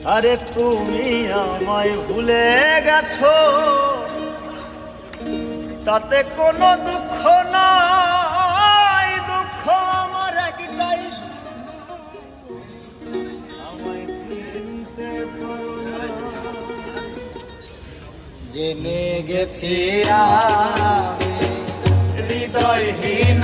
আরে তুমি আমায় ভুলে গেছো, তাতে কোনো দুঃখ নাই। দুঃখ আমার একটাই, শুধু আমায় চিনতে পারো না। জেনে গেছি আমি হৃদয়হীন।